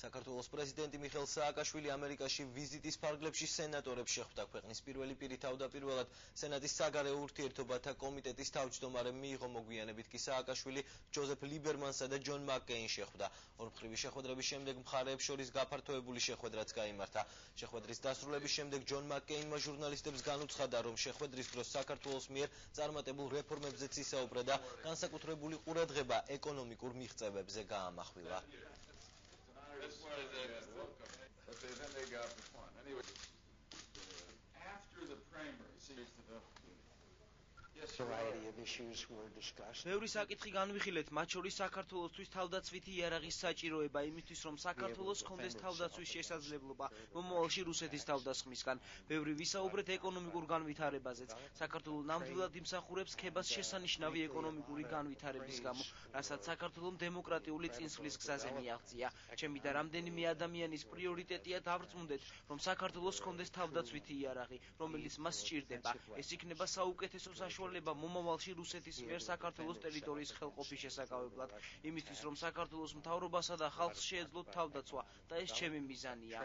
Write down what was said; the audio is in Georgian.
საქართველოს პრეზიდენტი მიხეილ სააკაშვილი ამერიკაში ვიზიტის ფარგლებში სენატორებს შეხვდა. ქვეყნის პირველი პირი თავდაპირველად სენატის საგარეო ურთიერთობათა კომიტეტის თავმჯდომარემ მიიღო, მოგვიანებით კი სააკაშვილი ჯოზეფ ლიბერმანსა და ჯონ მაკკეინს შეხვდა. ორმხრივი შეხვედრების შემდეგ მხარეებს შორის გაფართოებული შეხვედრაც გაიმართა. შეხვედრის დასრულების შემდეგ ჯონ მაკკეინმა ჟურნალისტებს განუცხადა, რომ შეხვედრის დროს საქართველოს მიერ წარმატებულ რეფორმებზეც ისაუბრა და განსაკუთრებული ყურადღება ეკონომიკურ მიღწევებზე გაამახვილა. ბევრი საკითხი განვიხილეთ, მათ შორის საქართველოსთვის თავდაცვითი იარაღის საჭიროება, იმისთვის რომ საქართველოს ჰქონდეს თავდაცვის შესაძლებლობა მომავალში რუსეთის თავდასხმისგან. ბევრი ვისაუბრეთ ეკონომიკურ განვითარებაზეც. საქართველო ნამდვილად იმსახურებს ქებას შესანიშნავი ეკონომიკური განვითარების გამო, რასაც საქართველომ დემოკრატიული წინსვლის გზაზე მიაღწია. ჩემი და რამდენიმე ადამიანის პრიორიტეტია დავრწმუნდეთ, რომ საქართველოს ჰქონდეს თავდაცვითი იარაღი, რომელიც მას სჭირდება. ეს იქნება საუკეთესო საშუალება მომავალში რუსეთის მიერ საქართველოს ტერიტორიის ხელყოფის შესაკავებლად, იმისთვის რომ საქართველოს მთავრობასა და ხალხს შეეძლოთ თავდაცვა და ეს ჩემი მიზანია.